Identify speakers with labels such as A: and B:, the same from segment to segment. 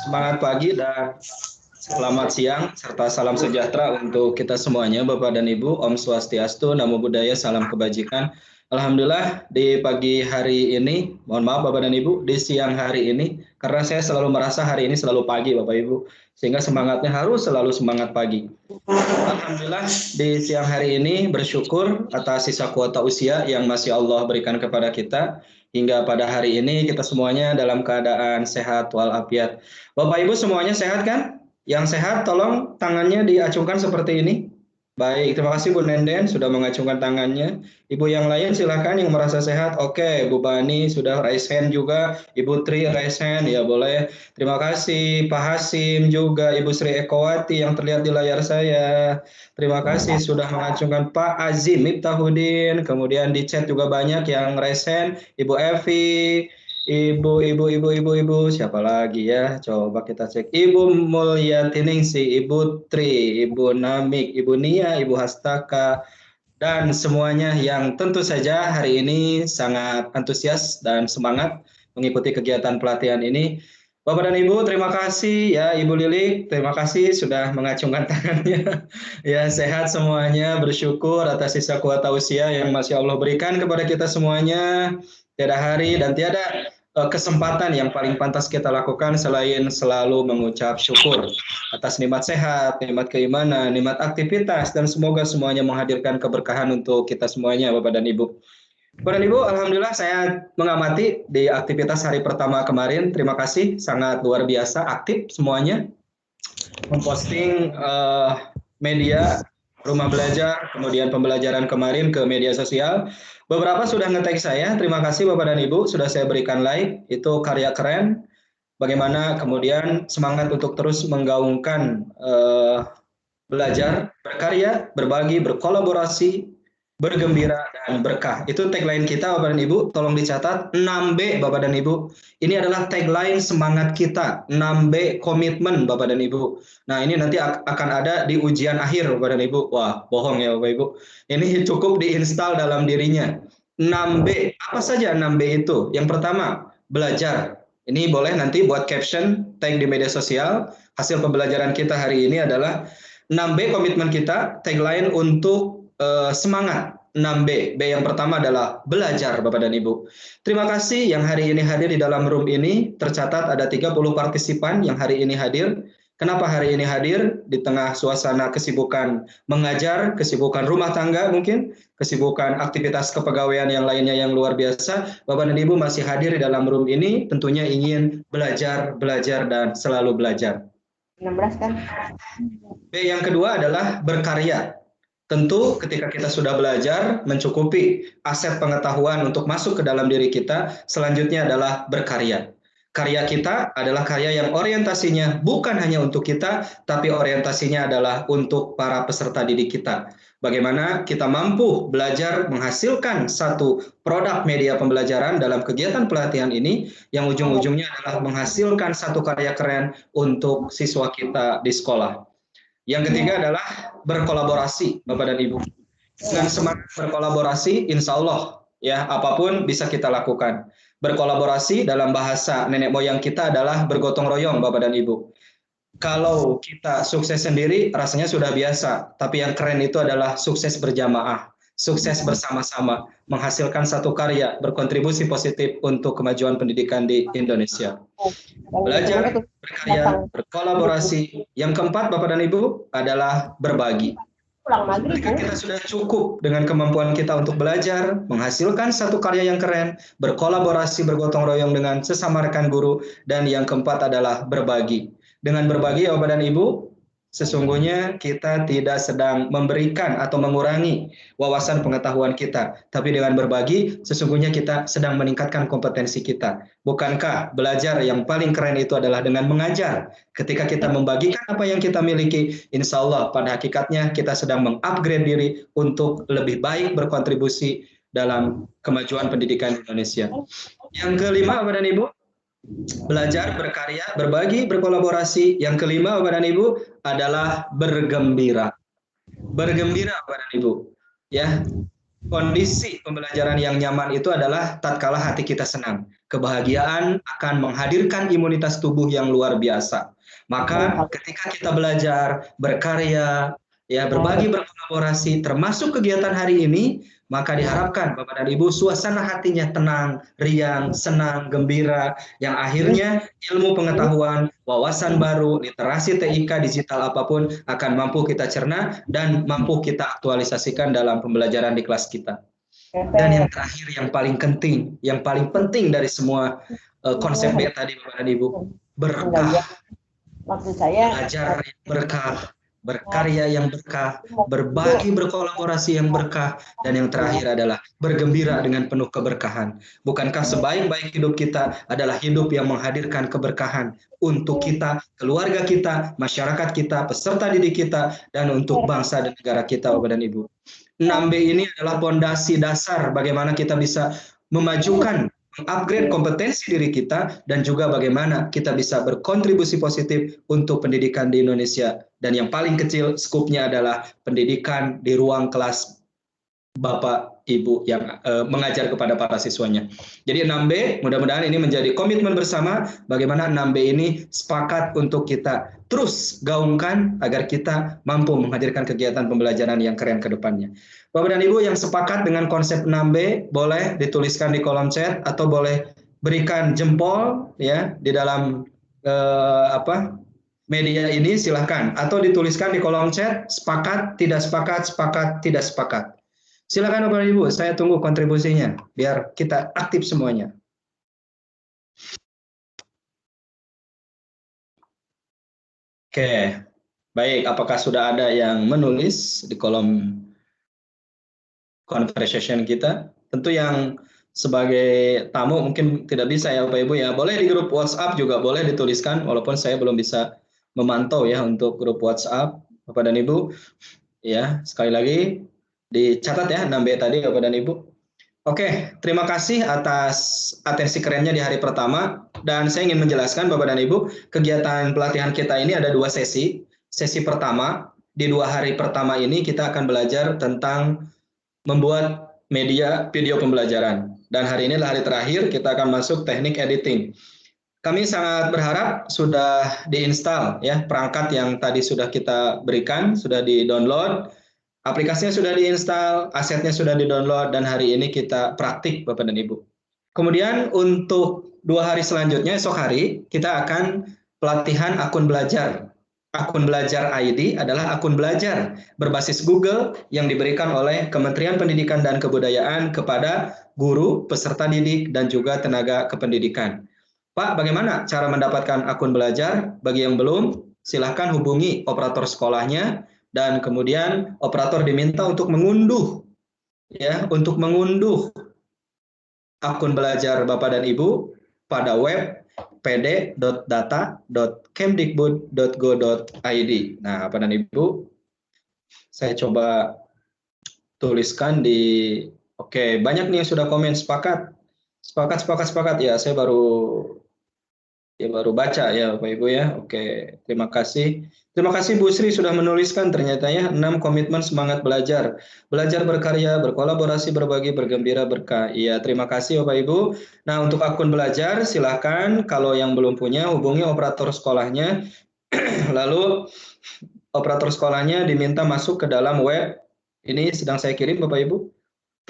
A: Semangat pagi dan selamat siang serta salam sejahtera untuk kita semuanya, Bapak dan Ibu. Om Swastiastu, Namo Buddhaya, salam kebajikan. Alhamdulillah di pagi hari ini, mohon maaf Bapak dan Ibu, di siang hari ini, karena saya selalu merasa hari ini selalu pagi Bapak Ibu, sehingga semangatnya harus selalu semangat pagi. Alhamdulillah di siang hari ini bersyukur atas sisa kuota usia yang masih Allah berikan kepada kita. Hingga pada hari ini kita semuanya dalam keadaan sehat walafiat. Bapak Ibu semuanya sehat kan? Yang sehat tolong tangannya diacungkan seperti ini. Baik, terima kasih Bu Nenden sudah mengacungkan tangannya. Ibu yang lain silakan yang merasa sehat. Oke, Bu Bani sudah raise hand juga. Ibu Tri raise hand, ya boleh. Terima kasih Pak Hasim juga, Ibu Sri Ekowati yang terlihat di layar saya. Terima kasih sudah mengacungkan Pak Azim Miftahudin. Kemudian di chat juga banyak yang raise hand. Ibu Evi, Ibu, siapa lagi ya? Coba kita cek. Ibu Mulyatiningsi, Ibu Tri, Ibu Namik, Ibu Nia, Ibu Hastaka, dan semuanya yang tentu saja hari ini sangat antusias dan semangat mengikuti kegiatan pelatihan ini. Bapak dan Ibu, terima kasih ya Ibu Lili, terima kasih sudah mengacungkan tangannya. Ya, sehat semuanya, bersyukur atas sisa kuota usia yang masih Allah berikan kepada kita semuanya. Tiada hari dan tiada kesempatan yang paling pantas kita lakukan selain selalu mengucap syukur atas nikmat sehat, nikmat keimanan, nikmat aktivitas, dan semoga semuanya menghadirkan keberkahan untuk kita semuanya, Bapak dan Ibu. Bapak dan Ibu, Alhamdulillah saya mengamati di aktivitas hari pertama kemarin. Terima kasih, sangat luar biasa, aktif semuanya. Memposting media rumah belajar, kemudian pembelajaran kemarin ke media sosial. Beberapa sudah nge-tag saya, terima kasih Bapak dan Ibu, sudah saya berikan like, itu karya keren. Bagaimana kemudian semangat untuk terus menggaungkan belajar, berkarya, berbagi, berkolaborasi, bergembira, dan berkah. Itu tagline kita Bapak dan Ibu, tolong dicatat 6B Bapak dan Ibu. Ini adalah tagline semangat kita, 6B komitmen Bapak dan Ibu. Nah ini nanti akan ada di ujian akhir Bapak dan Ibu. Wah bohong ya Bapak Ibu. Ini cukup diinstal dalam dirinya. 6B, apa saja 6B itu? Yang pertama, belajar. Ini boleh nanti buat caption, tag di media sosial. Hasil pembelajaran kita hari ini adalah 6B komitmen kita, tagline untuk semangat 6B. B yang pertama adalah belajar Bapak dan Ibu. Terima kasih yang hari ini hadir di dalam room ini. Tercatat ada 30 partisipan yang hari ini hadir. Kenapa hari ini hadir? Di tengah suasana kesibukan mengajar, kesibukan rumah tangga mungkin, kesibukan aktivitas kepegawaian yang lainnya yang luar biasa. Bapak dan Ibu masih hadir di dalam room ini, tentunya ingin belajar, dan selalu belajar.
B: 16 kan?
A: B yang kedua adalah berkarya. Tentu ketika kita sudah belajar mencukupi aset pengetahuan untuk masuk ke dalam diri kita, selanjutnya adalah berkarya. Karya kita adalah karya yang orientasinya bukan hanya untuk kita, tapi orientasinya adalah untuk para peserta didik kita. Bagaimana kita mampu belajar menghasilkan satu produk media pembelajaran dalam kegiatan pelatihan ini, yang ujung-ujungnya adalah menghasilkan satu karya keren untuk siswa kita di sekolah. Yang ketiga adalah berkolaborasi, Bapak dan Ibu. Dengan semangat berkolaborasi, insya Allah ya apapun bisa kita lakukan. Berkolaborasi dalam bahasa nenek moyang kita adalah bergotong royong, Bapak dan Ibu. Kalau kita sukses sendiri rasanya sudah biasa, tapi yang keren itu adalah sukses berjamaah, sukses bersama-sama, menghasilkan satu karya, berkontribusi positif untuk kemajuan pendidikan di Indonesia. Belajar, berkarya, berkolaborasi. Yang keempat, Bapak dan Ibu, adalah berbagi. Ketika kita sudah cukup dengan kemampuan kita untuk belajar, menghasilkan satu karya yang keren, berkolaborasi, bergotong royong dengan sesama rekan guru, dan yang keempat adalah berbagi. Dengan berbagi, Bapak dan Ibu, sesungguhnya kita tidak sedang memberikan atau mengurangi wawasan pengetahuan kita, tapi dengan berbagi, sesungguhnya kita sedang meningkatkan kompetensi kita. Bukankah belajar yang paling keren itu adalah dengan mengajar? Ketika kita membagikan apa yang kita miliki, insya Allah pada hakikatnya kita sedang mengupgrade diri untuk lebih baik berkontribusi dalam kemajuan pendidikan Indonesia. Yang kelima, Bapak dan Ibu, belajar, berkarya, berbagi, berkolaborasi. Yang kelima, Bapak dan Ibu, adalah bergembira. Bergembira, Bapak dan Ibu. Ya, kondisi pembelajaran yang nyaman itu adalah tatkala hati kita senang. Kebahagiaan akan menghadirkan imunitas tubuh yang luar biasa. Maka ketika kita belajar, berkarya, ya berbagi, berkolaborasi, termasuk kegiatan hari ini, maka diharapkan Bapak dan Ibu suasana hatinya tenang, riang, senang, gembira, yang akhirnya ilmu pengetahuan, wawasan baru, literasi TIK, digital apapun akan mampu kita cerna dan mampu kita aktualisasikan dalam pembelajaran di kelas kita. Dan yang terakhir, yang paling penting dari semua konsep B tadi Bapak dan Ibu, berkah.
B: Maksud saya
A: Belajar yang berkah, berkarya yang berkah, berbagi, berkolaborasi yang berkah, dan yang terakhir adalah bergembira dengan penuh keberkahan. Bukankah sebaik-baik hidup kita adalah hidup yang menghadirkan keberkahan untuk kita, keluarga kita, masyarakat kita, peserta didik kita, dan untuk bangsa dan negara kita, Bapak dan Ibu. 6B ini adalah fondasi dasar bagaimana kita bisa memajukan, mengupgrade kompetensi diri kita, dan juga bagaimana kita bisa berkontribusi positif untuk pendidikan di Indonesia. Dan yang paling kecil skupnya adalah pendidikan di ruang kelas Bapak Ibu yang mengajar kepada para siswanya. Jadi 6B, mudah-mudahan ini menjadi komitmen bersama bagaimana 6B ini sepakat untuk kita terus gaungkan agar kita mampu menghadirkan kegiatan pembelajaran yang keren ke depannya. Bapak dan Ibu yang sepakat dengan konsep 6B boleh dituliskan di kolom chat atau boleh berikan jempol ya di dalam media ini, silahkan, atau dituliskan di kolom chat sepakat, tidak sepakat, sepakat, tidak sepakat. Silakan Bapak Ibu, saya tunggu kontribusinya biar kita aktif semuanya. Oke, baik. Apakah sudah ada yang menulis di kolom conversation kita? Tentu yang sebagai tamu mungkin tidak bisa ya Bapak Ibu ya. Boleh di grup WhatsApp juga boleh dituliskan, walaupun saya belum bisa memantau ya untuk grup WhatsApp Bapak dan Ibu. Ya, sekali lagi dicatat ya 6B tadi Bapak dan Ibu. Oke, terima kasih atas atensi kerennya di hari pertama. Dan saya ingin menjelaskan Bapak dan Ibu, kegiatan pelatihan kita ini ada 2 sesi. Sesi pertama, di 2 hari pertama ini kita akan belajar tentang membuat media video pembelajaran. Dan hari ini adalah hari terakhir, kita akan masuk teknik editing. Kami sangat berharap sudah diinstal ya perangkat yang tadi sudah kita berikan, sudah di-download. Aplikasinya sudah diinstal, asetnya sudah di-download, dan hari ini kita praktik Bapak dan Ibu. Kemudian untuk 2 hari selanjutnya, esok hari, kita akan pelatihan akun belajar. Akun belajar ID adalah akun belajar berbasis Google yang diberikan oleh Kementerian Pendidikan dan Kebudayaan kepada guru, peserta didik, dan juga tenaga kependidikan. Pak, bagaimana cara mendapatkan akun belajar? Bagi yang belum, silahkan hubungi operator sekolahnya, dan kemudian operator diminta untuk mengunduh akun belajar Bapak dan Ibu pada web pd.data.kemdikbud.go.id. Nah, Bapak dan Ibu, saya coba tuliskan di oke, banyak nih yang sudah komen sepakat. Sepakat ya, saya baru baca ya Bapak Ibu ya. Oke, terima kasih. Terima kasih Bu Sri sudah menuliskan ternyata ya 6 komitmen semangat belajar. Belajar berkarya, berkolaborasi, berbagi, bergembira, berkah. Iya, terima kasih Bapak Ibu. Nah, untuk akun belajar silakan kalau yang belum punya hubungi operator sekolahnya. Lalu operator sekolahnya diminta masuk ke dalam web. Ini sedang saya kirim Bapak Ibu.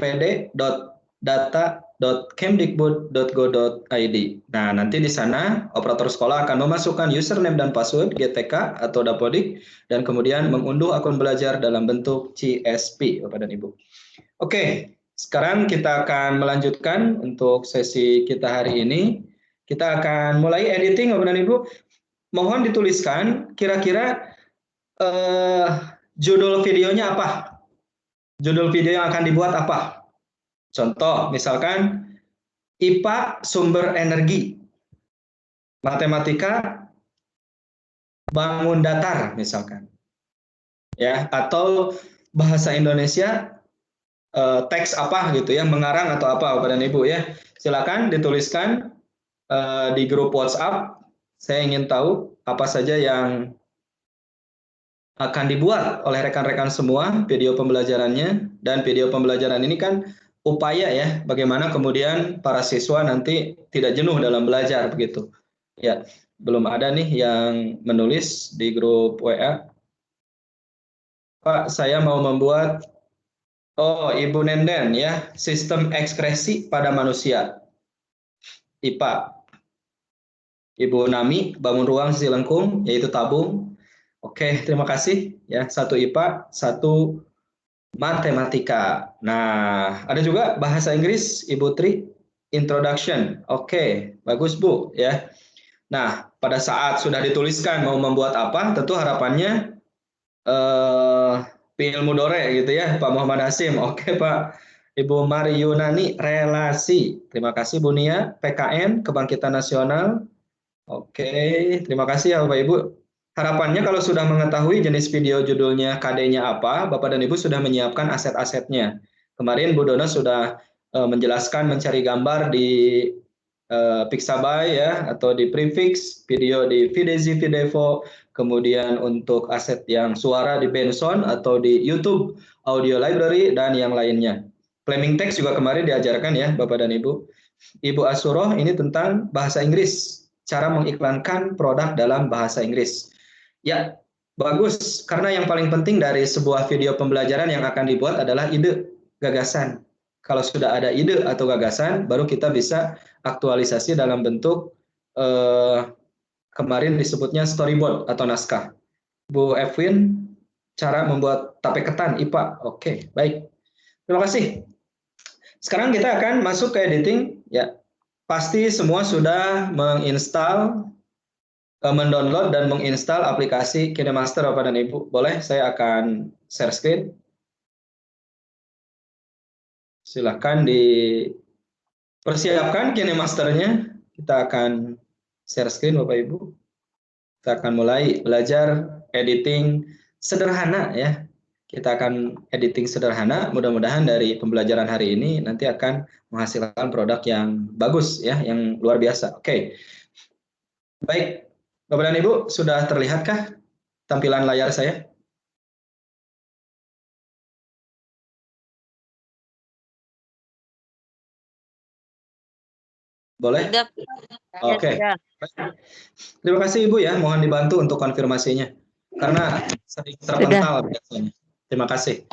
A: pd.data.kemdikbud.go.id. Nah, nanti di sana operator sekolah akan memasukkan username dan password GTK atau Dapodik dan kemudian mengunduh akun belajar dalam bentuk CSP, Bapak dan Ibu. Oke, sekarang kita akan melanjutkan untuk sesi kita hari ini. Kita akan mulai editing, Bapak dan Ibu. Mohon dituliskan kira-kira judul videonya apa? Judul video yang akan dibuat apa? Contoh, misalkan IPA sumber energi, matematika bangun datar misalkan. Ya, atau bahasa Indonesia teks apa gitu ya, mengarang atau apa Bapak dan Ibu ya. Silakan dituliskan di grup WhatsApp. Saya ingin tahu apa saja yang akan dibuat oleh rekan-rekan semua video pembelajarannya, dan video pembelajaran ini kan upaya ya bagaimana kemudian para siswa nanti tidak jenuh dalam belajar begitu. Ya, belum ada nih yang menulis di grup WA. Pak, saya mau membuat Ibu Nenden ya, sistem ekskresi pada manusia. IPA. Ibu Nami, bangun ruang sisi lengkung, yaitu tabung. Oke, terima kasih ya. Satu IPA, satu matematika. Nah, ada juga bahasa Inggris, Ibu Tri, introduction. Oke, bagus Bu ya. Nah, pada saat sudah dituliskan mau membuat apa, tentu harapannya ilmu dore gitu ya, Pak Muhammad Hasim. Oke Pak. Ibu Mari Yunani, relasi. Terima kasih Bu Nia, PKN, Kebangkitan Nasional. Oke, terima kasih ya Bapak Ibu. Harapannya kalau sudah mengetahui jenis video judulnya KD-nya apa, Bapak dan Ibu sudah menyiapkan aset-asetnya. Kemarin Bu Dona sudah menjelaskan mencari gambar di Pixabay ya, atau di Prefix, video di Videzi Videvo, kemudian untuk aset yang suara di Benson atau di YouTube Audio Library dan yang lainnya. Flaming text juga kemarin diajarkan ya Bapak dan Ibu. Ibu Asuroh ini tentang bahasa Inggris, cara mengiklankan produk dalam bahasa Inggris. Ya, bagus, karena yang paling penting dari sebuah video pembelajaran yang akan dibuat adalah ide, gagasan. Kalau sudah ada ide atau gagasan, baru kita bisa aktualisasi dalam bentuk kemarin disebutnya storyboard atau naskah. Bu Evin, cara membuat tape ketan IPA. Oke, baik. Terima kasih. Sekarang kita akan masuk ke editing. Ya, pasti semua sudah menginstal, mendownload dan menginstal aplikasi KineMaster Bapak dan Ibu. Boleh saya akan share screen. Silakan dipersiapkan KineMasternya. Kita akan share screen Bapak Ibu. Kita akan mulai belajar editing sederhana ya. Kita akan editing sederhana, mudah-mudahan dari pembelajaran hari ini nanti akan menghasilkan produk yang bagus ya, yang luar biasa. Oke. Baik, Bapak dan Ibu, sudah terlihatkah tampilan layar saya? Boleh?
B: Sudah.
A: Oke.
B: Ya,
A: Terima kasih Ibu ya, mohon dibantu untuk konfirmasinya. Karena sering terpental biasanya. Terima kasih.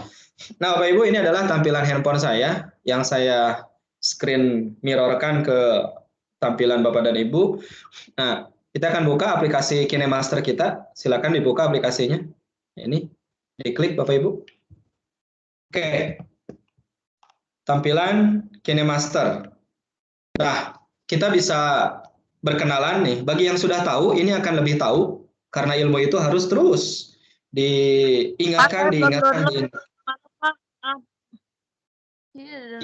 A: Nah, Bapak Ibu, ini adalah tampilan handphone saya yang saya screen mirrorkan ke tampilan Bapak dan Ibu. Nah, kita akan buka aplikasi KineMaster kita. Silakan dibuka aplikasinya. Ini diklik Bapak Ibu. Oke. Tampilan KineMaster. Nah, kita bisa berkenalan nih. Bagi yang sudah tahu, ini akan lebih tahu karena ilmu itu harus terus diingatkan.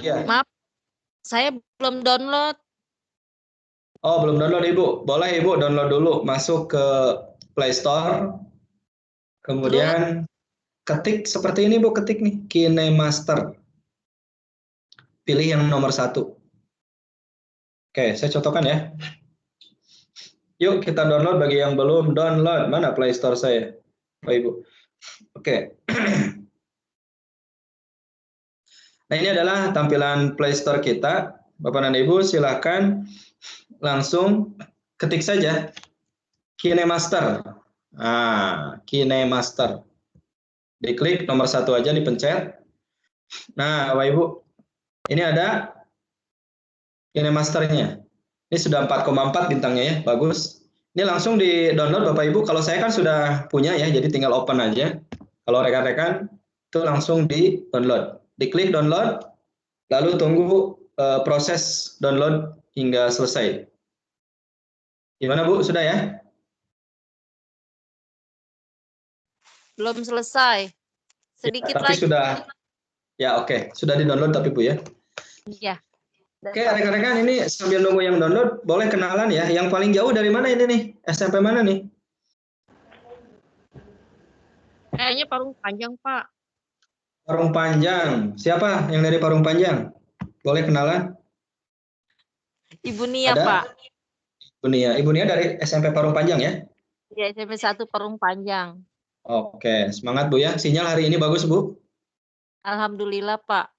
B: Iya. Maaf, saya belum download.
A: Oh, belum download Ibu. Boleh Ibu download dulu. Masuk ke Play Store. Kemudian ketik seperti ini Bu, ketik nih, KineMaster. Pilih yang nomor 1. Oke, saya contohkan ya. Yuk kita download bagi yang belum download. Mana Play Store saya? Bapak Ibu. Oke. Nah, ini adalah tampilan Play Store kita. Bapak dan Ibu silahkan langsung ketik saja KineMaster. Nah, KineMaster. Diklik nomor 1 aja, dipencet. Nah, Bapak Ibu, ini ada KineMaster-nya. Ini sudah 4,4 bintangnya ya, bagus. Ini langsung di-download Bapak Ibu. Kalau saya kan sudah punya ya, jadi tinggal open aja. Kalau rekan-rekan itu langsung di-download. Diklik download, lalu tunggu proses download hingga selesai. Gimana Bu, sudah ya?
B: Belum selesai. Sedikit
A: ya, tapi
B: lagi.
A: Sudah. Ya oke, sudah di-download tapi Bu ya.
B: Iya.
A: Oke, rekan-rekan ini sambil nunggu yang download, boleh kenalan ya. Yang paling jauh dari mana ini nih? SMP mana nih?
B: Kayaknya Parung Panjang, Pak.
A: Parung Panjang. Siapa yang dari Parung Panjang? Boleh kenalan?
B: Ibu Nia,
A: Ada?
B: Pak.
A: Ibu Nia. Ibu Nia dari SMP Parung Panjang ya?
B: Iya, SMP 1 Parung Panjang.
A: Oke, semangat Bu ya. Sinyal hari ini bagus Bu?
B: Alhamdulillah, Pak.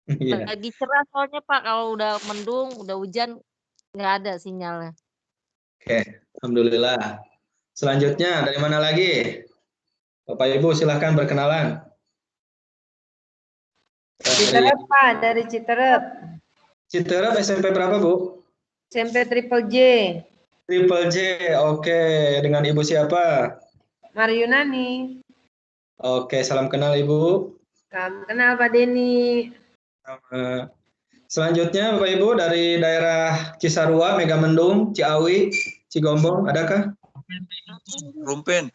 A: Iya.
B: Lagi cerah soalnya, Pak. Kalau udah mendung, udah hujan, nggak ada sinyalnya.
A: Oke, alhamdulillah. Selanjutnya dari mana lagi? Bapak Ibu silahkan berkenalan. Dari
C: Citerep Pak, dari Citerep.
A: Citerep SMP berapa Bu?
C: SMP Triple J.
A: Triple J, oke. Dengan Ibu siapa?
C: Maryunani.
A: Oke, salam kenal Ibu.
C: Salam kenal Pak Denny.
A: Selanjutnya Bapak Ibu dari daerah Cisarua, Megamendung, Ciawi, Cigombong, adakah?
D: Rumpin.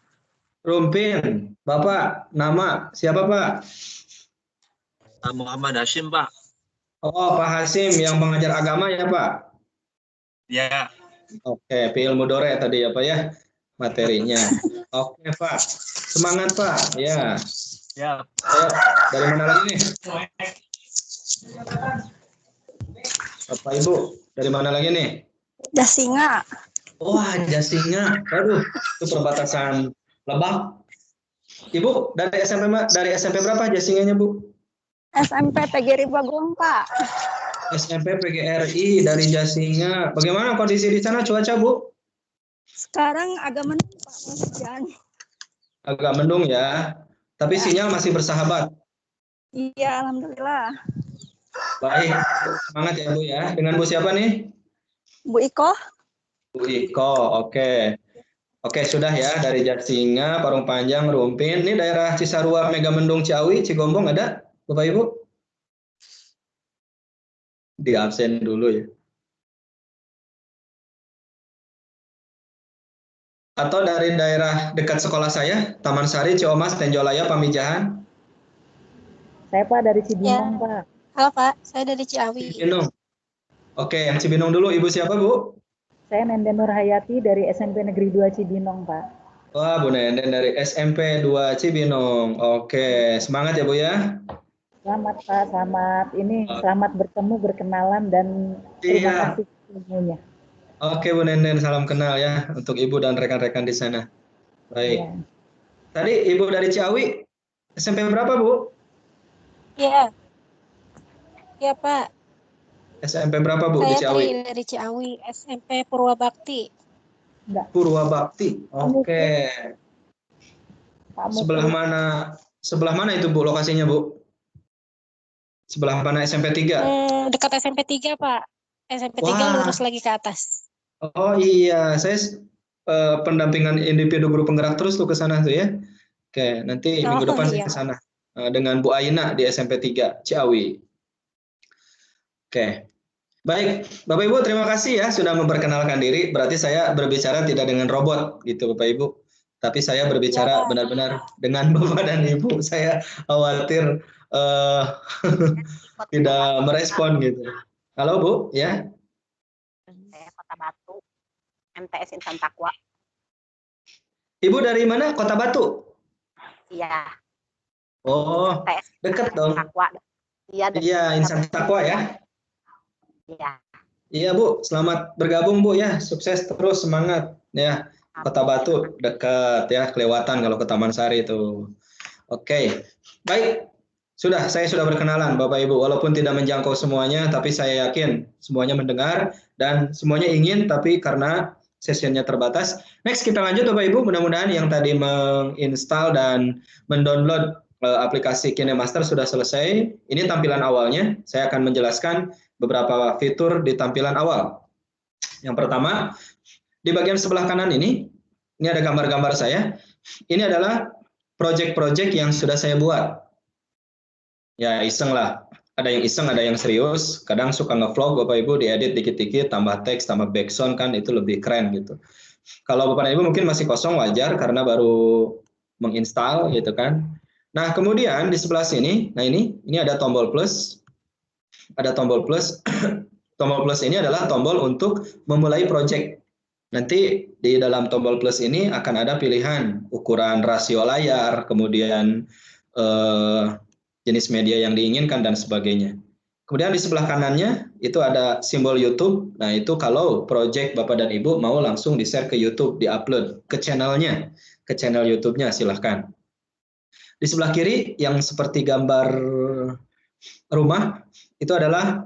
A: Rumpin. Bapak, nama siapa Pak?
D: Muhammad Hashim, Pak.
A: Oh, Pak Hasim yang pengajar agama ya Pak?
D: Ya.
A: Oke, ilmu dore tadi ya Pak ya materinya. Oke Pak, semangat Pak. Ya,
D: Ya.
A: saya dari mana lagi nih? Bapak Ibu, dari mana lagi nih?
E: Jasinga.
A: Wah, Jasinga. Aduh, itu perbatasan Lebak. Ibu dari SMP berapa Jasinganya Bu?
E: SMP PGRI Bagong, Pak.
A: SMP PGRI dari Jasinga. Bagaimana kondisi di sana cuaca Bu?
E: Sekarang agak mendung, Pak, hujan.
A: Agak mendung ya. Tapi
E: Ya.
A: sinyal masih bersahabat.
E: Iya, alhamdulillah.
A: Baik, semangat ya Bu ya. Dengan Bu siapa nih?
E: Bu Iko?
A: Bu Iko, oke. Oke, sudah ya dari Jasinga, Parung Panjang, Rumpin. Ini daerah Cisarua, Megamendung, Ciawi, Cigombong ada, Bapak Ibu? Di absen dulu ya. Atau dari daerah dekat sekolah saya, Taman Sari, Ciomas, Tenjolaya, Pamijahan.
F: Saya Pak dari Cibinong,
E: Ya.
F: Pak.
E: Halo, Pak. Saya dari Ciawi.
A: Cibinong. Oke, yang Cibinong dulu. Ibu siapa, Bu?
F: Saya Nenden Nur Hayati dari SMP Negeri 2 Cibinong, Pak.
A: Wah, Bu Nenden dari SMP 2 Cibinong. Oke, semangat ya, Bu ya.
F: Selamat, Pak. Selamat bertemu, berkenalan, dan terima kasih semuanya.
A: Oke, Bu Nenden, salam kenal ya untuk Ibu dan rekan-rekan di sana. Baik.
F: Ya.
A: Tadi Ibu dari Ciawi, SMP berapa, Bu?
E: Iya. Iya, Pak.
A: SMP berapa, Bu, di
E: Saya
A: Ciawi?
E: dari Ciawi, SMP Purwabakti.
F: Enggak.
A: Purwabakti. Oke.
F: Pak Muklis.
A: Sebelah mana itu, Bu, lokasinya, Bu? Sebelah mana SMP 3?
E: Dekat SMP 3, Pak. SMP 3
A: Wah.
E: lurus lagi ke atas.
A: Oh iya, saya pendampingan individu guru penggerak terus tuh ke sana tuh ya. Oke, nanti minggu depan saya
E: iya.
A: ke sana dengan Bu Aina di SMP 3 Ciawi. Oke. Baik, Bapak Ibu terima kasih ya sudah memperkenalkan diri. Berarti saya berbicara tidak dengan robot gitu Bapak Ibu. Tapi saya berbicara benar-benar dengan Bapak dan Ibu. Saya khawatir tidak merespon gitu. Halo Bu, ya.
G: Saya Kota Batu, MTS Insan Takwa.
A: Ibu dari mana? Kota Batu?
G: Iya.
A: Oh,
G: MTS
A: dekat dong.
G: Takwa. Iya,
A: Iya, Insan Takwa ya.
G: Iya.
A: Iya Bu, selamat bergabung Bu ya. Sukses terus, semangat ya. Kota Batu dekat ya, kelewatan kalau ke Taman Sari itu. Oke, baik. Saya sudah berkenalan Bapak Ibu, walaupun tidak menjangkau semuanya, tapi saya yakin semuanya mendengar dan semuanya ingin, tapi karena sessionnya terbatas. Next kita lanjut Bapak Ibu, mudah-mudahan yang tadi menginstal dan mendownload aplikasi KineMaster sudah selesai. Ini tampilan awalnya, saya akan menjelaskan beberapa fitur di tampilan awal. Yang pertama, di bagian sebelah kanan ini ada gambar-gambar saya. Ini adalah project-project yang sudah saya buat. Ya iseng lah, ada yang iseng, ada yang serius. Kadang suka nge-vlog Bapak Ibu, diedit dikit-dikit, tambah teks, tambah background kan itu lebih keren gitu. Kalau Bapak dan Ibu mungkin masih kosong wajar karena baru menginstal gitu kan. Nah kemudian di sebelah sini, nah ini ada tombol plus, ada tombol plus. Tombol plus ini adalah tombol untuk memulai project. Nanti di dalam tombol plus ini akan ada pilihan ukuran rasio layar, kemudian jenis media yang diinginkan dan sebagainya. Kemudian di sebelah kanannya itu ada simbol YouTube. Nah, itu kalau project Bapak dan Ibu mau langsung di-share ke YouTube, di-upload ke channelnya, ke channel YouTube-nya, silahkan. Di sebelah kiri yang seperti gambar rumah, itu adalah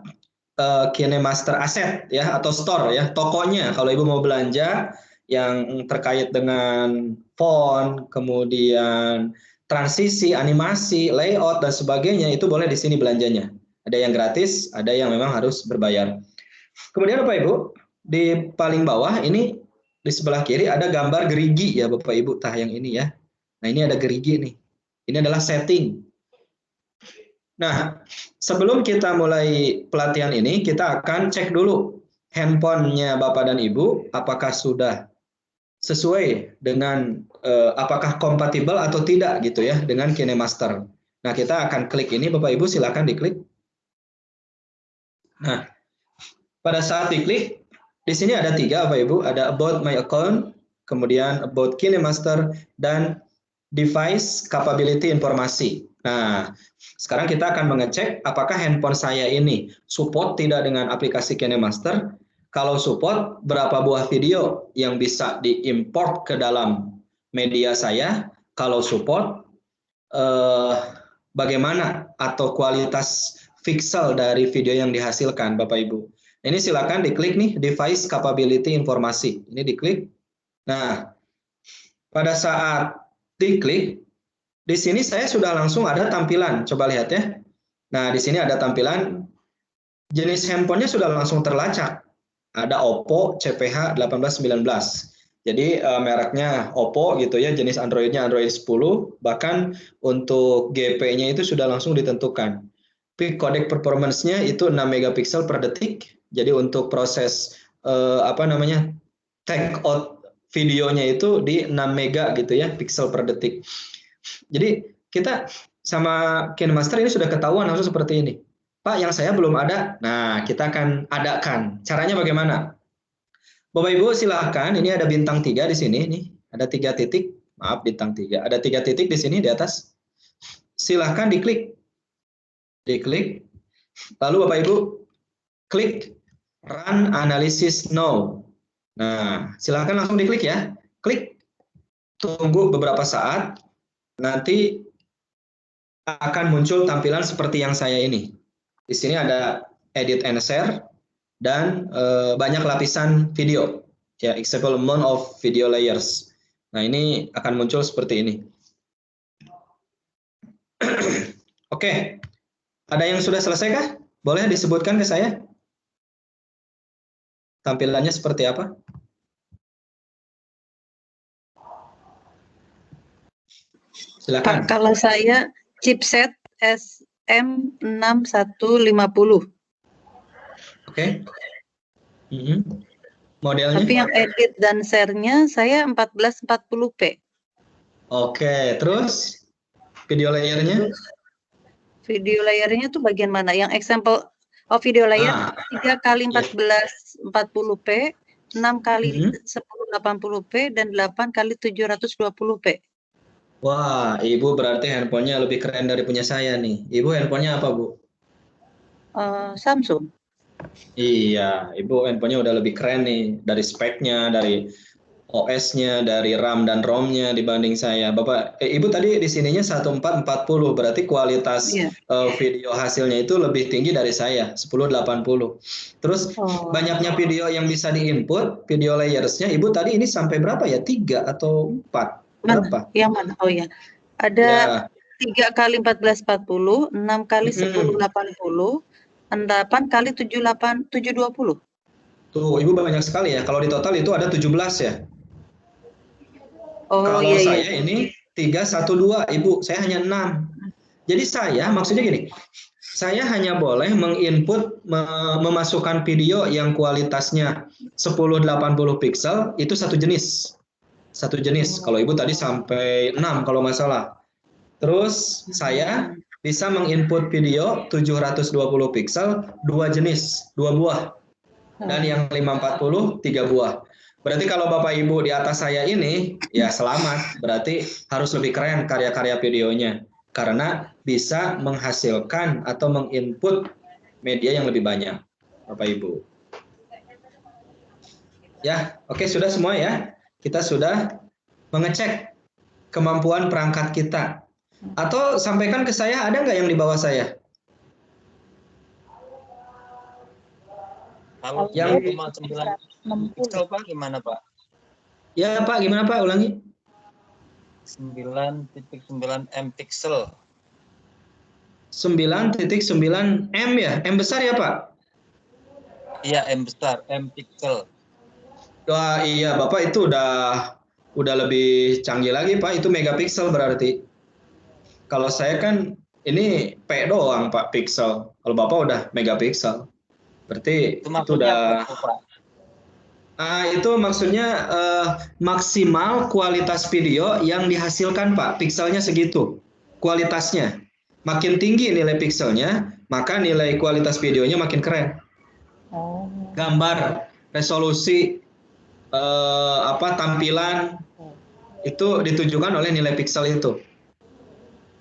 A: KineMaster Asset ya, atau store ya, tokonya. Kalau Ibu mau belanja yang terkait dengan font, kemudian transisi, animasi, layout, dan sebagainya, itu boleh di sini belanjanya. Ada yang gratis, ada yang memang harus berbayar. Kemudian Bapak Ibu, di paling bawah ini di sebelah kiri ada gambar gerigi ya Bapak Ibu, tah yang ini ya. Nah, ini ada gerigi nih. Ini adalah setting. Nah, sebelum kita mulai pelatihan ini, kita akan cek dulu handphonenya Bapak dan Ibu apakah sudah sesuai dengan apakah kompatibel atau tidak gitu ya dengan KineMaster. Nah, kita akan klik ini Bapak Ibu, silakan diklik. Nah, pada saat diklik, di sini ada 3 Bapak Ibu, ada About My Account, kemudian About KineMaster, dan Device Capability Informasi. Nah, sekarang kita akan mengecek apakah handphone saya ini support tidak dengan aplikasi KineMaster. Kalau support, berapa buah video yang bisa diimport ke dalam media saya. Kalau support, bagaimana atau kualitas pixel dari video yang dihasilkan Bapak Ibu. Ini silakan diklik nih, Device Capability Informasi. Ini diklik. Nah, pada saat diklik, di sini saya sudah langsung ada tampilan. Coba lihat ya. Nah, di sini ada tampilan jenis handphonenya sudah langsung terlacak. Ada Oppo CPH 1819. Jadi mereknya Oppo gitu ya, jenis Androidnya Android 10, bahkan untuk GP-nya itu sudah langsung ditentukan. Peak codec performance-nya itu 6 megapiksel per detik. Jadi untuk proses take out videonya itu di 6 mega gitu ya, piksel per detik. Jadi kita sama KineMaster ini sudah ketahuan langsung seperti ini. Pak, yang saya belum ada. Nah, kita akan adakan. Caranya bagaimana? Bapak Ibu silahkan, ini ada bintang 3 di sini nih. Ada 3 titik. Maaf, bintang 3. Ada 3 titik di sini di atas. Silahkan diklik. Diklik. Lalu Bapak Ibu klik Run Analysis Now. Nah, silahkan langsung diklik ya. Klik. Tunggu beberapa saat. Nanti akan muncul tampilan seperti yang saya ini. Di sini ada Edit and Share dan banyak lapisan video. Ya, example amount of video layers. Nah, ini akan muncul seperti ini. Oke. Ada yang sudah selesai kah? Boleh disebutkan ke saya? Tampilannya seperti apa? Silakan.
H: Pak, kalau saya chipset SM6150.
A: Oke. Modelnya?
H: Tapi yang edit dan share-nya saya 1440p.
A: Oke, terus video layernya?
H: Video layernya tuh bagian mana? Yang example video layer 3 kali 1440p, 6 kali 1080p, dan 8 kali 720p.
A: Wah, Ibu berarti handphonenya lebih keren dari punya saya nih. Ibu handphonenya apa, Bu?
H: Samsung.
A: Iya, Ibu handphonenya udah lebih keren nih. Dari speknya, dari OS-nya, dari RAM dan ROM-nya dibanding saya. Bapak, Ibu tadi di sininya 1440, berarti kualitas video hasilnya itu lebih tinggi dari saya, 1080. Terus banyaknya video yang bisa diinput, video layers-nya, Ibu tadi ini sampai berapa ya? 3 atau 4? Berapa?
H: Yang mana? Oh ya, ada 3 kali 1440, 6 kali 1080, 8 kali 720.
A: Tuh, Ibu banyak sekali ya. Kalau di total itu ada 17 ya.
H: Oh,
A: kalau
H: iya,
A: saya ini 312, Ibu, saya hanya 6. Jadi saya maksudnya gini, saya hanya boleh menginput memasukkan video yang kualitasnya 1080 pixel itu satu jenis. Satu jenis. Kalau Ibu tadi sampai 6 kalau nggak salah. Terus saya bisa menginput video 720 pixel 2 jenis, 2 buah. Dan yang 540 3 buah. Berarti kalau Bapak Ibu di atas saya ini, ya selamat. Berarti harus lebih keren karya-karya videonya. Karena bisa menghasilkan atau menginput media yang lebih banyak, Bapak Ibu. Ya, oke, sudah semua ya. Kita sudah mengecek kemampuan perangkat kita. Atau sampaikan ke saya, ada nggak yang di bawah saya?
D: Kalau
A: Yang
D: 0,9 pixel Pak gimana Pak?
A: Ya Pak, gimana Pak? Ulangi.
D: 9.9 M pixel.
A: 9.9 M ya? M besar ya Pak?
D: Iya, M besar, M pixel.
A: Wah iya Bapak itu udah lebih canggih lagi Pak, itu megapiksel berarti. Kalau saya kan ini P doang Pak, pixel. Kalau Bapak udah megapiksel. Berarti itu udah itu maksudnya maksimal kualitas video yang dihasilkan Pak, pikselnya segitu. Kualitasnya. Makin tinggi nilai pikselnya, maka nilai kualitas videonya makin keren. Gambar, resolusi, tampilan itu ditujukan oleh nilai piksel itu.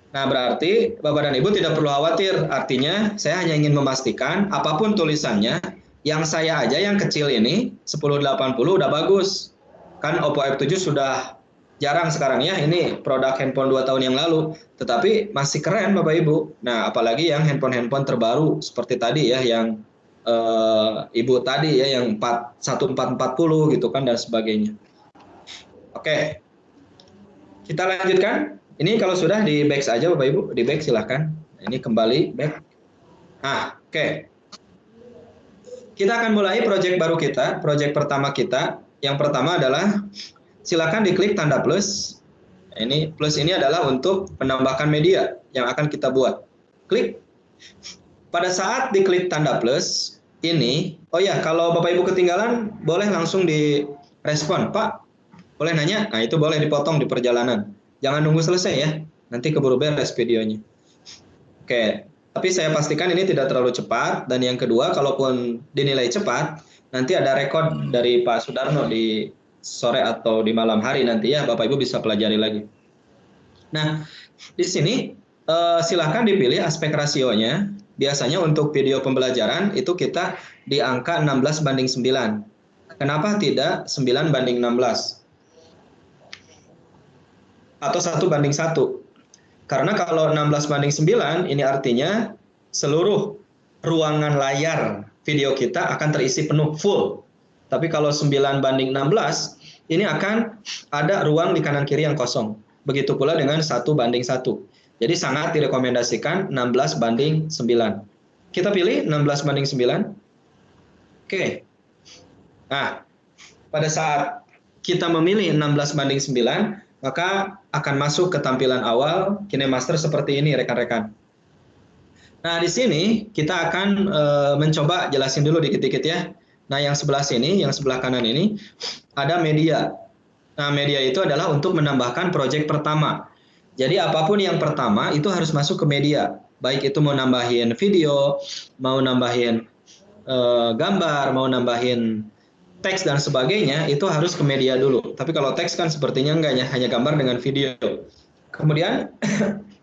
A: Nah, berarti Bapak dan Ibu tidak perlu khawatir. Artinya, saya hanya ingin memastikan apapun tulisannya, yang saya aja yang kecil ini 1080 udah bagus. Kan Oppo F7 sudah jarang sekarang ya, ini produk handphone 2 tahun yang lalu, tetapi masih keren Bapak Ibu. Nah, apalagi yang handphone-handphone terbaru seperti tadi ya, yang Ibu tadi ya, yang 1440 gitu kan dan sebagainya. Oke, kita lanjutkan. Ini kalau sudah di back saja Bapak Ibu, di back silahkan. Ini kembali back. Nah, oke. Kita akan mulai proyek baru kita, proyek pertama kita. Yang pertama adalah silakan diklik tanda plus. Ini plus ini adalah untuk menambahkan media yang akan kita buat. Klik. Pada saat diklik tanda plus ini, oh ya, kalau Bapak Ibu ketinggalan boleh langsung direspon, Pak. Boleh nanya? Nah, itu boleh dipotong di perjalanan. Jangan nunggu selesai ya, nanti keburu beres videonya. Oke, tapi saya pastikan ini tidak terlalu cepat. Dan yang kedua, kalaupun dinilai cepat, nanti ada rekod dari Pak Sudarno di sore atau di malam hari nanti ya, Bapak Ibu bisa pelajari lagi. Nah, di sini silakan dipilih aspek rasionya. Biasanya untuk video pembelajaran itu kita di angka 16:9. Kenapa tidak 9:16? Atau 1:1. Karena kalau 16:9 ini artinya seluruh ruangan layar video kita akan terisi penuh full. Tapi kalau 9:16 ini akan ada ruang di kanan kiri yang kosong. Begitu pula dengan 1:1. Jadi sangat direkomendasikan 16:9. Kita pilih 16:9. Oke. Nah, pada saat kita memilih 16:9, maka akan masuk ke tampilan awal KineMaster seperti ini, rekan-rekan. Nah, di sini kita akan mencoba jelasin dulu dikit-dikit ya. Nah, yang sebelah sini, yang sebelah kanan ini, ada media. Nah, media itu adalah untuk menambahkan proyek pertama. Jadi, apapun yang pertama itu harus masuk ke media. Baik itu mau nambahin video, mau nambahin gambar, mau nambahin teks dan sebagainya, itu harus ke media dulu. Tapi kalau teks kan sepertinya enggak ya, hanya gambar dengan video. Kemudian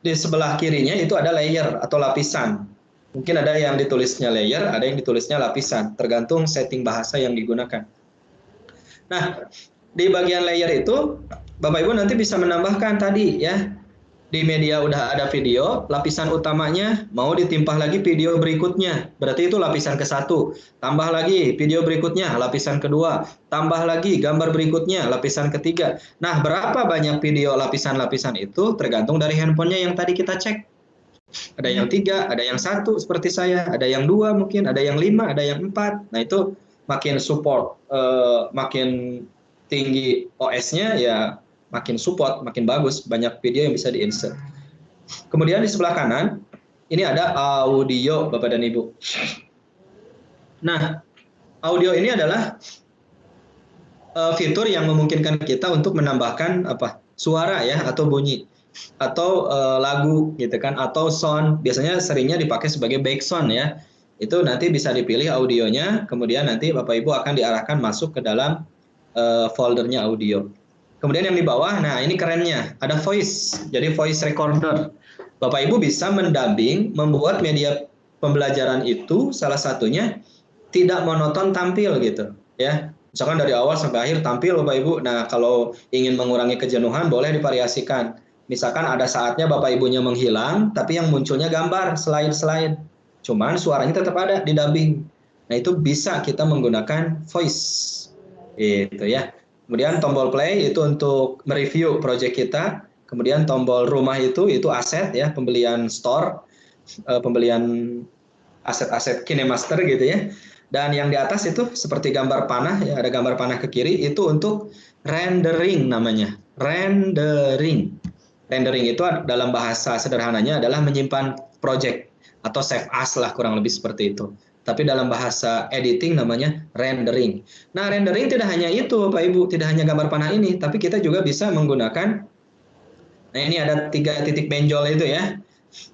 A: di sebelah kirinya itu ada layer atau lapisan. Mungkin ada yang ditulisnya layer, ada yang ditulisnya lapisan, tergantung setting bahasa yang digunakan. Nah, di bagian layer itu Bapak Ibu nanti bisa menambahkan tadi ya. Di media udah ada video, lapisan utamanya mau ditimpah lagi video berikutnya. Berarti itu lapisan ke-1. Tambah lagi video berikutnya, lapisan kedua. Tambah lagi gambar berikutnya, lapisan ketiga. Nah, berapa banyak video lapisan-lapisan itu tergantung dari handphonenya yang tadi kita cek. Ada yang 3, ada yang 1 seperti saya, ada yang 2 mungkin, ada yang 5, ada yang 4. Nah, itu makin support, makin tinggi OS-nya ya makin support, makin bagus, banyak video yang bisa di-insert. Kemudian di sebelah kanan, ini ada audio Bapak dan Ibu. Nah, audio ini adalah fitur yang memungkinkan kita untuk menambahkan suara ya, atau bunyi, atau lagu gitu kan, atau sound. Biasanya seringnya dipakai sebagai background ya. Itu nanti bisa dipilih audionya, kemudian nanti Bapak Ibu akan diarahkan masuk ke dalam foldernya audio. Kemudian yang di bawah, nah ini kerennya, ada voice, jadi voice recorder. Bapak Ibu bisa mendubbing, membuat media pembelajaran itu salah satunya tidak monoton tampil gitu ya. Misalkan dari awal sampai akhir tampil Bapak Ibu. Nah, kalau ingin mengurangi kejenuhan boleh divariasikan. Misalkan ada saatnya Bapak Ibunya menghilang, tapi yang munculnya gambar, slide-slide. Cuman suaranya tetap ada di dubbing. Nah, itu bisa kita menggunakan voice. Itu ya. Kemudian tombol play itu untuk mereview project kita. Kemudian tombol rumah itu aset ya, pembelian store, pembelian aset-aset KineMaster gitu ya. Dan yang di atas itu seperti gambar panah, ya ada gambar panah ke kiri, itu untuk rendering namanya. Rendering. Rendering itu dalam bahasa sederhananya adalah menyimpan project atau save as lah, kurang lebih seperti itu. Tapi dalam bahasa editing namanya rendering. Nah, rendering tidak hanya itu Bapak Ibu, tidak hanya gambar panah ini, tapi kita juga bisa menggunakan, nah ini ada 3 titik benjol itu ya.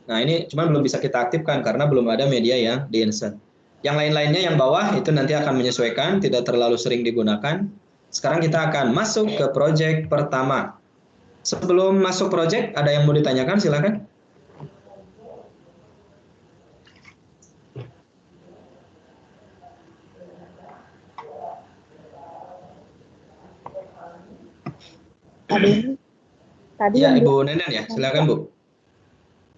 A: Nah, ini cuma belum bisa kita aktifkan karena belum ada media yang di-insert. Yang lain-lainnya yang bawah itu nanti akan menyesuaikan, tidak terlalu sering digunakan. Sekarang kita akan masuk ke project pertama. Sebelum masuk project, ada yang mau ditanyakan? Silakan.
F: Tadi
A: Ya,
F: yang
A: Ibu Nenen ya, silakan Bu.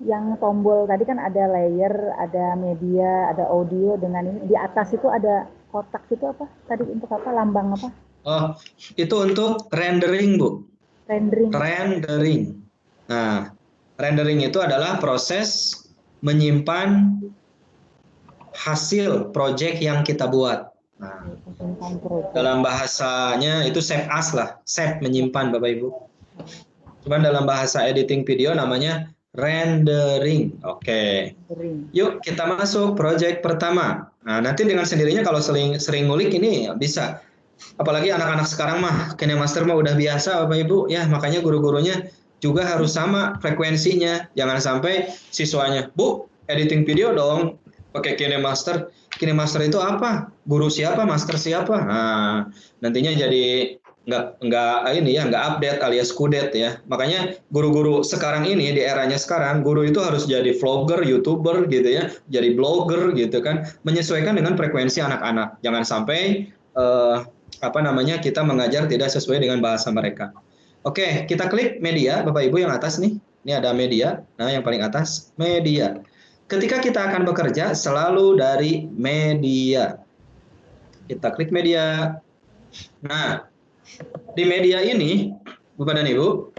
F: yang tombol tadi kan ada layer, ada media, ada audio dengan ini. Di atas itu ada kotak itu apa? Tadi untuk apa? Lambang apa?
A: Oh, itu untuk rendering Bu.
F: Rendering.
A: Rendering. Nah, rendering itu adalah proses menyimpan hasil project yang kita buat. Nah, dalam bahasanya itu save as lah, save menyimpan Bapak Ibu. Cuman dalam bahasa editing video namanya rendering. Oke. Yuk kita masuk project pertama. Nah, nanti dengan sendirinya kalau sering ngulik ini bisa. Apalagi anak-anak sekarang mah KineMaster mah udah biasa Bapak Ibu. Ya, makanya guru-gurunya juga harus sama frekuensinya. Jangan sampai siswanya, "Bu, editing video dong pakai KineMaster." KineMaster itu apa? Guru siapa? Master siapa? Nah, nantinya jadi nggak update alias kudet ya. Makanya guru-guru sekarang ini di eranya sekarang, guru itu harus jadi vlogger, YouTuber gitu ya, jadi blogger gitu kan, menyesuaikan dengan frekuensi anak-anak. Jangan sampai kita mengajar tidak sesuai dengan bahasa mereka. Oke, kita klik media Bapak Ibu yang atas nih. Ini ada media. Nah, yang paling atas media. Ketika kita akan bekerja selalu dari media. Kita klik media. Nah, di media ini, Bapak dan Ibu,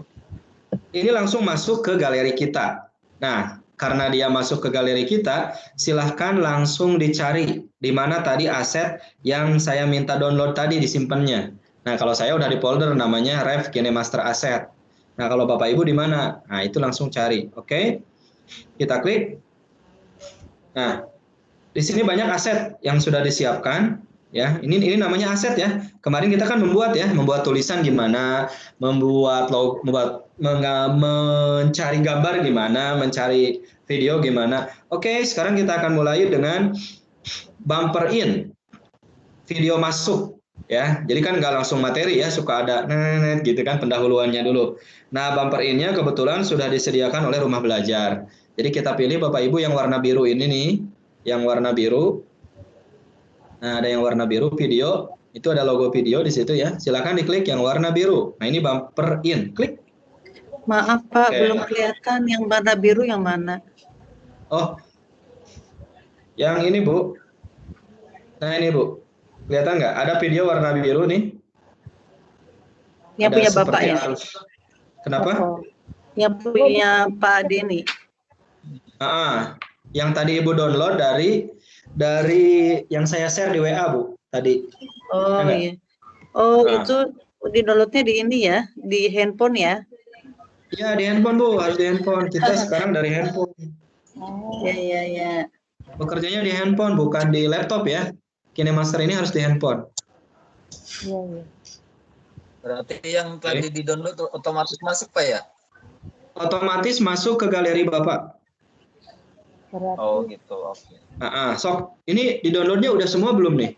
A: ini langsung masuk ke galeri kita. Nah, karena dia masuk ke galeri kita, silahkan langsung dicari di mana tadi aset yang saya minta download tadi disimpannya. Nah, kalau saya udah di folder namanya Ref KineMaster Asset. Nah, kalau Bapak Ibu di mana? Nah, itu langsung cari. Oke. Kita klik. Nah, di sini banyak aset yang sudah disiapkan. Ya, ini namanya aset ya. Kemarin kita kan membuat tulisan gimana, mencari gambar gimana, mencari video gimana. Oke, sekarang kita akan mulai dengan bumper in, video masuk ya. Jadi kan nggak langsung materi ya, suka ada gitu kan pendahuluannya dulu. Nah, bumper in-nya kebetulan sudah disediakan oleh Rumah Belajar. Jadi kita pilih Bapak Ibu yang warna biru ini nih, yang warna biru. Nah, ada yang warna biru video, itu ada logo video di situ ya. Silakan diklik yang warna biru. Nah, ini bumper in, klik.
H: Maaf Pak, belum kelihatan yang warna biru yang mana?
A: Oh, yang ini Bu. Nah, ini Bu, kelihatan nggak? Ada video warna biru nih.
H: Yang punya Bapak ya?
A: Kenapa?
H: Yang punya Pak Denny.
A: Yang tadi Ibu download dari yang saya share di WA Bu tadi.
H: Oh iya. Oh itu di downloadnya di ini ya, di handphone ya?
A: Iya di handphone Bu, harus di handphone. Kita sekarang dari handphone.
H: Iya.
A: Bekerjanya di handphone, bukan di laptop ya. KineMaster ini harus di handphone.
F: Iya.
D: Berarti yang tadi di download otomatis masuk Pak ya?
A: Otomatis masuk ke galeri Bapak.
D: Oh gitu, oke.
A: Sok, ini di downloadnya udah semua belum nih?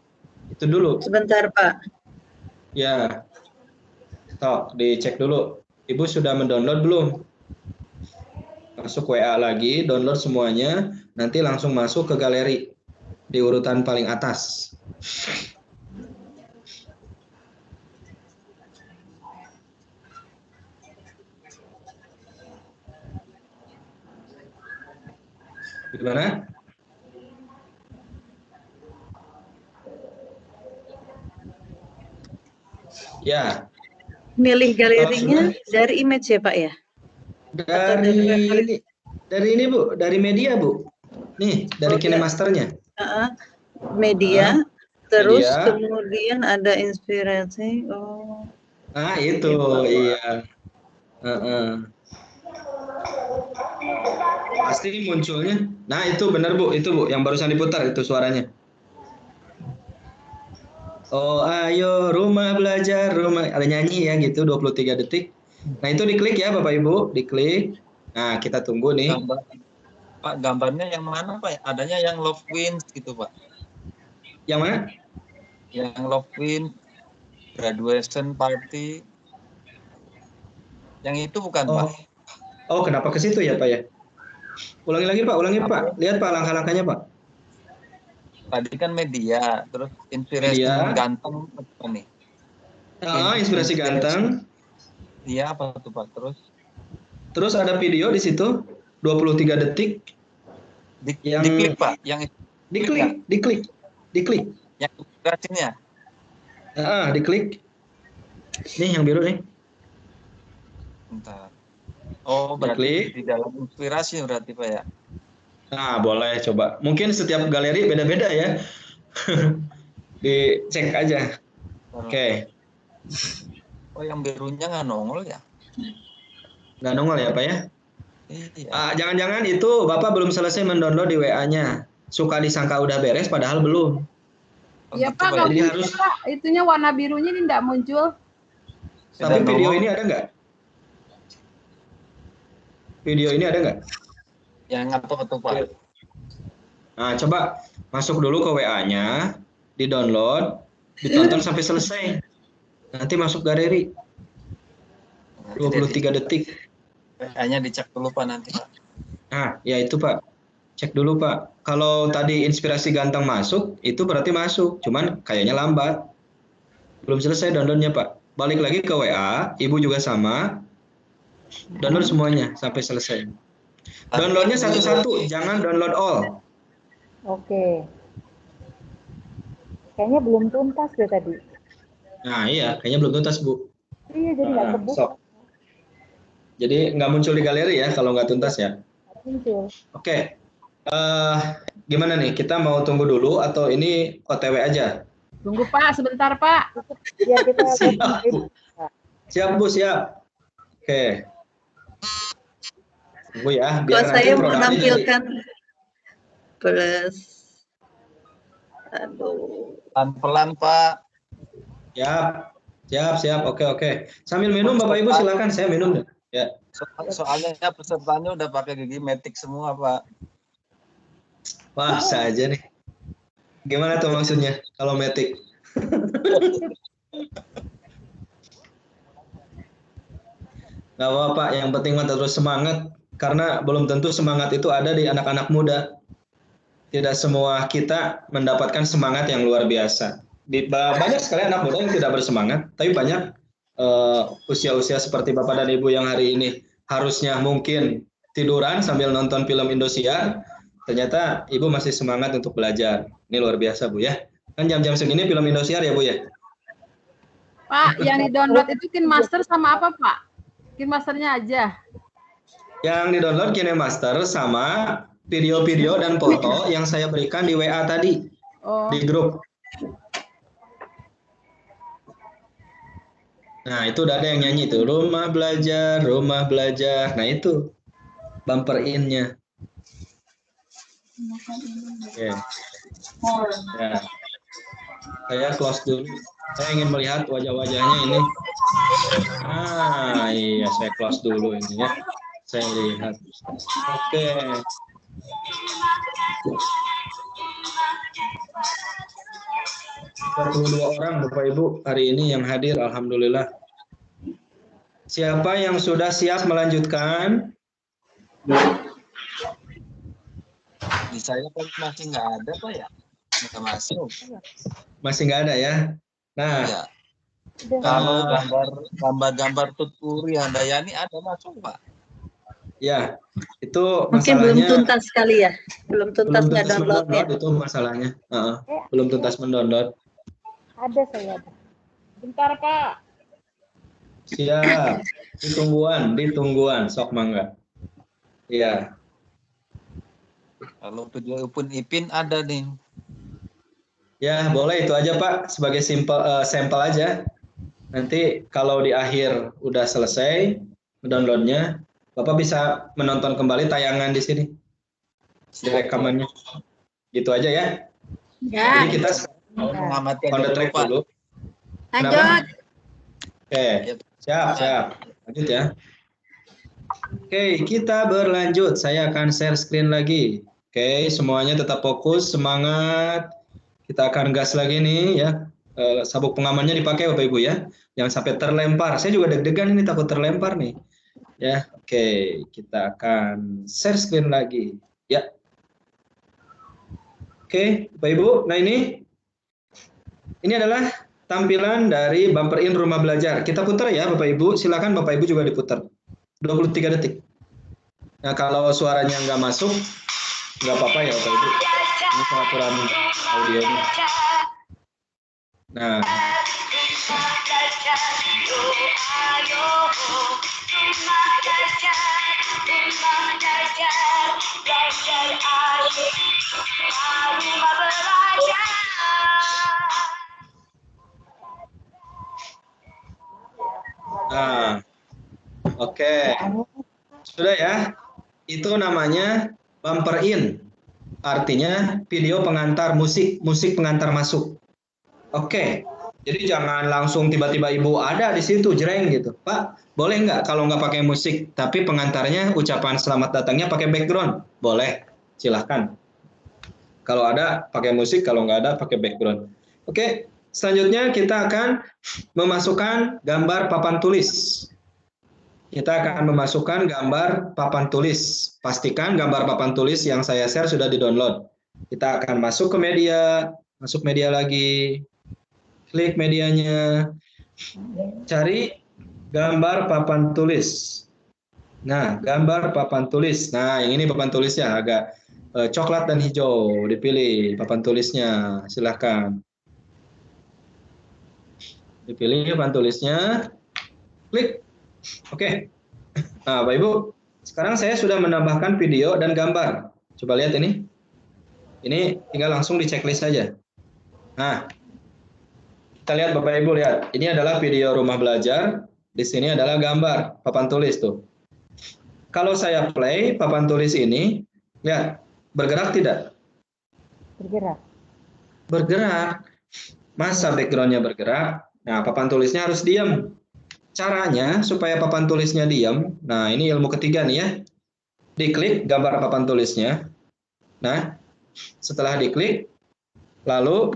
A: Itu dulu.
H: Sebentar Pak.
A: Ya, sok dicek dulu. Ibu sudah mendownload belum? Masuk WA lagi, download semuanya, nanti langsung masuk ke galeri di urutan paling atas. Gimana? Ya.
H: Milih galerinya dari image ya Pak ya?
A: Dari ini Bu, dari media Bu. Nih, dari KineMasternya.
H: Media, terus
A: media.
H: Kemudian ada inspirasi. Oh.
A: Ah, itu, iya. Pasti munculnya. Nah, itu benar Bu, itu Bu, yang barusan diputar itu suaranya. Oh, ayo rumah belajar, rumah, ada nyanyi ya gitu 23 detik. Nah, itu diklik ya Bapak Ibu, diklik. Nah, kita tunggu nih.
D: Pak, gambarnya yang mana Pak? Adanya yang Love Wins gitu Pak.
A: Yang mana?
D: Yang Love Wins, graduation party. Yang itu bukan Pak?
A: Oh, kenapa ke situ ya Pak ya? Ulangi lagi Pak, Pak. Lihat Pak langkah-langkahnya Pak.
D: Tadi kan media, terus inspirasi ganteng apa nih?
A: Inspirasi ganteng.
D: Iya, apa tuh Pak?
A: Terus ada video di situ 23 detik.
D: Diklik Pak, yang
A: diklik.
D: Yang inspirasinya.
A: Diklik. Nih yang biru nih.
D: Bentar. Oh, berarti di dalam inspirasi berarti Pak ya?
A: Nah, boleh coba. Mungkin setiap galeri beda-beda ya. Dicek aja. Oke.
D: Oh, yang birunya nggak nongol ya?
A: Nggak nongol ya Pak ya?
D: Iya.
A: Jangan-jangan itu Bapak belum selesai mendownload di WA-nya. Suka disangka udah beres padahal belum.
C: Iya Pak, nggak muncul Pak. Itunya warna birunya ini nggak muncul.
A: Tapi video ini ada nggak? Video ini ada nggak?
D: Yang apa tuh Pak?
A: Nah, coba masuk dulu ke WA-nya, di-download, ditonton sampai selesai. Nanti masuk galeri. 23 detik.
D: Hanya dicek dulu Pak nanti Pak.
A: Nah, ya itu Pak. Cek dulu Pak. Kalau tadi inspirasi ganteng masuk, itu berarti masuk. Cuman kayaknya lambat. Belum selesai downloadnya Pak. Balik lagi ke WA, Ibu juga sama. Download semuanya sampai selesai. Downloadnya satu-satu, jangan download all.
F: Oke. Kayaknya belum tuntas deh tadi.
A: Nah iya, kayaknya belum tuntas Bu.
F: Iya, jadi nggak kebuka.
A: Jadi nggak muncul di galeri ya kalau nggak tuntas ya.
F: Muncul.
A: Oke. Gimana nih? Kita mau tunggu dulu atau ini OTW aja?
C: Tunggu Pak, sebentar Pak.
F: Biar kita
A: Siap Bu. Siap Bu, siap. Oke. Tunggu ya. Biar
H: Kalau saya mau menampilkan plus. Aduh.
D: Pelan-pelan Pak.
A: Siap. Oke. Sambil minum Bapak Ibu silakan, saya minum deh. Ya.
D: Soalnya pesertanya udah pakai gigi metik semua Pak.
A: Wah, saja nih. Gimana tuh maksudnya kalau metik? Gak apa-apa, yang penting terus semangat. Karena belum tentu semangat itu ada di anak-anak muda. Tidak semua kita mendapatkan semangat yang luar biasa. Banyak sekali anak muda yang tidak bersemangat, tapi banyak usia-usia seperti Bapak dan Ibu yang hari ini harusnya mungkin tiduran sambil nonton film Indosiar, ternyata Ibu masih semangat untuk belajar. Ini luar biasa Bu ya. Kan jam-jam segini film Indosiar ya Bu ya?
C: Pak, yang di-download itu KineMaster sama apa Pak? KineMasternya aja.
A: Yang di-download KineMaster sama video-video dan foto yang saya berikan di WA tadi. Di grup. Nah, itu udah ada yang nyanyi tuh, rumah belajar. Nah, itu bumper in-nya. Oke. Ya. Saya close dulu. Saya ingin melihat wajah-wajahnya ini. Iya, saya close dulu ini ya. Saya lihat. Oke. 32 orang Bapak Ibu hari ini yang hadir, alhamdulillah. Siapa yang sudah siap melanjutkan?
D: Di saya kan masih nggak ada Pak ya, nggak masuk.
A: Masih nggak ada ya. Nah,
D: Ya. Kalau gambar-gambar Tuturi Handayani ada masuk Pak.
A: Ya, itu
H: Mungkin belum
A: masalahnya
H: tuntas sekali ya, belum tuntas nggak downloadnya.
A: mendownload, itu masalahnya. Belum tuntas mendownload.
F: Ada saya ada.
C: Bentar, Pak.
A: Siap. Ditungguan, sok mangga. Iya.
D: Kalau video Upin Ipin ada nih.
A: Ya, boleh itu aja Pak, sebagai sampel aja. Nanti kalau di akhir udah selesai downloadnya, Bapak bisa menonton kembali tayangan di sini, di rekamannya. Gitu aja ya.
C: Ya.
A: Jadi kita
D: Mengamati
A: on the track dulu.
C: Lanjut.
A: Oke, siap. Lanjut ya. Oke, kita berlanjut. Saya akan share screen lagi. Oke, semuanya tetap fokus, semangat. Kita akan gas lagi nih ya. Sabuk pengamannya dipakai Bapak Ibu ya. Jangan sampai terlempar. Saya juga deg-degan ini takut terlempar nih. Ya, oke. Kita akan share screen lagi. Ya. Oke, Bapak Ibu. Nah ini adalah tampilan dari bumper in rumah belajar. Kita putar ya Bapak Ibu. Silakan Bapak Ibu juga diputar. 23 detik. Nah kalau suaranya nggak masuk, nggak apa-apa ya Bapak Ibu. Ini pengaturan audionya. Nah. Nah, oke. Sudah ya. Itu namanya bumper in. Artinya video pengantar musik pengantar masuk. Oke. Jadi jangan langsung tiba-tiba ibu ada di situ jreng gitu. Pak, boleh nggak kalau nggak pakai musik, tapi pengantarnya ucapan selamat datangnya pakai background? Boleh, silahkan. Kalau ada pakai musik, kalau nggak ada pakai background. Oke, selanjutnya kita akan memasukkan gambar papan tulis. Kita akan memasukkan gambar papan tulis. Pastikan gambar papan tulis yang saya share sudah di-download. Kita akan masuk ke media, masuk media lagi. Klik medianya, cari gambar papan tulis. Nah, gambar papan tulis. Nah, yang ini papan tulisnya agak coklat dan hijau. Dipilih papan tulisnya, silahkan. Dipilih papan tulisnya, klik. Oke. Nah, Bapak Ibu, sekarang saya sudah menambahkan video dan gambar. Coba lihat ini. Ini tinggal langsung di checklist saja. Nah, kita lihat Bapak Ibu lihat, ini adalah video rumah belajar, di sini adalah gambar papan tulis tuh. Kalau saya play papan tulis ini, lihat, bergerak tidak?
F: Bergerak.
A: Bergerak. Masa backgroundnya bergerak? Nah, papan tulisnya harus diam. Caranya supaya papan tulisnya diam, nah ini ilmu ketiga nih ya. Diklik gambar papan tulisnya. Nah, setelah diklik, lalu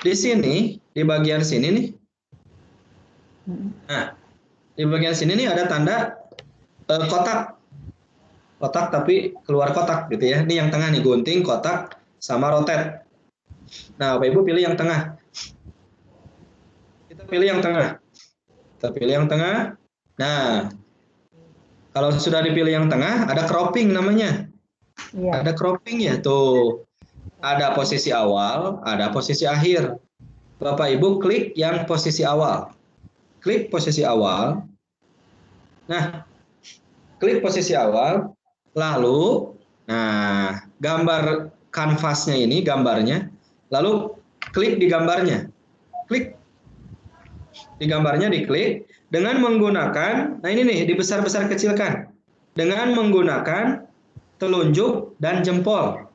A: di sini, di bagian sini nih. Nah, di bagian sini nih ada tanda kotak. Kotak tapi keluar kotak gitu ya. Ini yang tengah nih, gunting, kotak, sama rotate. Nah, Bapak Ibu pilih yang tengah. Kita pilih yang tengah. Kita pilih yang tengah. Nah, kalau sudah dipilih yang tengah, ada cropping namanya.
F: Iya.
A: Ada cropping ya, tuh. Ada posisi awal, ada posisi akhir. Bapak Ibu klik yang posisi awal. Klik posisi awal. Nah, klik posisi awal. Lalu, nah, gambar kanvasnya ini, gambarnya. Lalu klik di gambarnya. Klik. Di gambarnya diklik. Dengan menggunakan, nah ini nih, dibesar-besar kecilkan. Dengan menggunakan telunjuk dan jempol.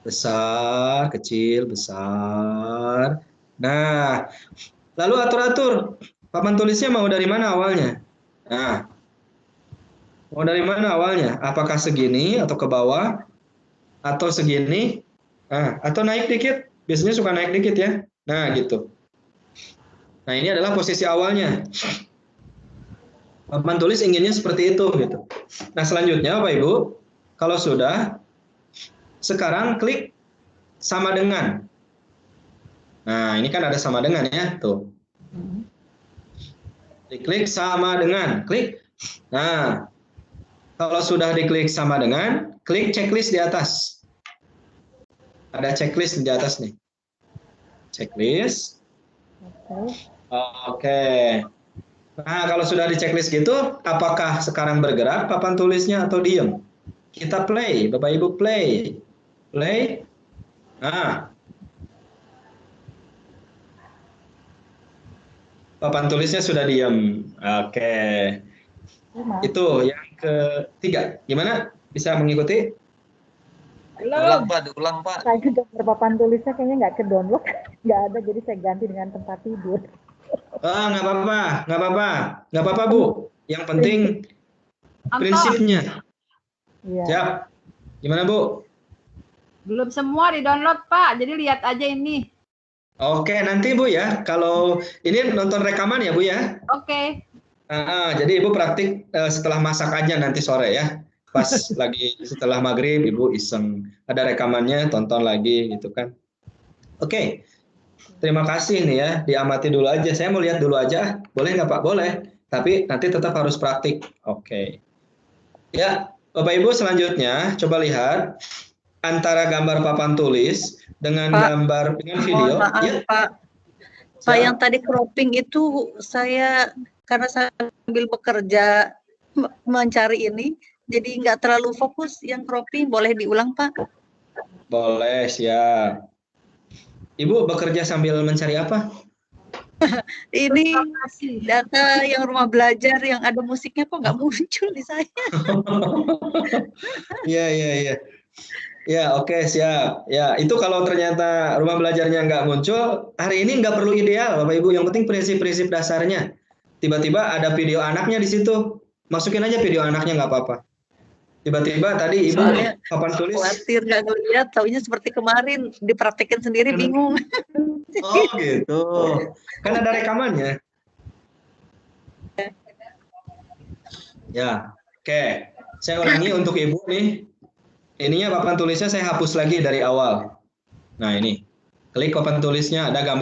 A: Besar, kecil, besar. Nah, lalu atur-atur. Papan tulisnya mau dari mana awalnya? Nah, mau dari mana awalnya? Apakah segini atau ke bawah? Atau segini? Nah, atau naik dikit? Biasanya suka naik dikit ya. Nah, gitu. Nah, ini adalah posisi awalnya. Papan tulis inginnya seperti itu gitu. Nah, selanjutnya Bapak Ibu, kalau sudah, sekarang klik sama dengan. Nah, ini kan ada sama dengan ya, tuh. Diklik sama dengan, klik. Nah, kalau sudah diklik sama dengan, klik checklist di atas. Ada checklist di atas nih. Checklist. Oke. Nah, kalau sudah di checklist gitu, apakah sekarang bergerak papan tulisnya atau diem? Kita play, Bapak Ibu play. Play. Nah. Papan tulisnya sudah diem. Oke. Itu yang ketiga. Gimana? Bisa mengikuti?
D: Ulang Pak, diulang Pak.
F: Saya gambar papan tulisnya kayaknya nggak ke download, nggak ada, jadi saya ganti dengan tempat tidur.
A: Nggak apa-apa, nggak apa-apa, nggak apa-apa Bu. Yang penting prinsipnya.
C: Iya.
A: Siap. Gimana Bu?
C: Belum semua di-download, Pak. Jadi lihat aja ini.
A: Oke, nanti Bu ya. Kalau ini nonton rekaman ya Bu ya.
C: Oke.
A: Jadi Ibu praktik setelah masak aja nanti sore ya. Pas lagi setelah maghrib Ibu iseng. Ada rekamannya, tonton lagi gitu kan. Oke. Terima kasih nih ya. Diamati dulu aja. Saya mau lihat dulu aja. Boleh nggak Pak? Boleh. Tapi nanti tetap harus praktik. Oke. Ya, Bapak Ibu selanjutnya coba lihat antara gambar papan tulis dengan gambar dengan video.
H: Maaf,
A: Ya.
H: Pak, yang tadi cropping itu saya karena sambil bekerja mencari ini, jadi nggak terlalu fokus yang cropping. Boleh diulang Pak?
A: Boleh, siap. Ibu bekerja sambil mencari apa?
H: Ini data yang rumah belajar yang ada musiknya kok nggak muncul di saya.
A: Iya. Ya, oke, siap. Ya, itu kalau ternyata rumah belajarnya nggak muncul, hari ini nggak perlu ideal, Bapak Ibu. Yang penting prinsip-prinsip dasarnya. Tiba-tiba ada video anaknya di situ. Masukin aja video anaknya, nggak apa-apa. Tiba-tiba tadi Ibu papan tulis.
H: Khawatir nggak ngeliat, taunya seperti kemarin, dipraktekin sendiri bingung.
A: Oh gitu. Kan ada rekamannya. Ya, oke. Saya ulangi untuk Ibu nih. Ininya papan tulisnya saya hapus lagi dari awal. Nah ini, klik papan tulisnya, ada gambar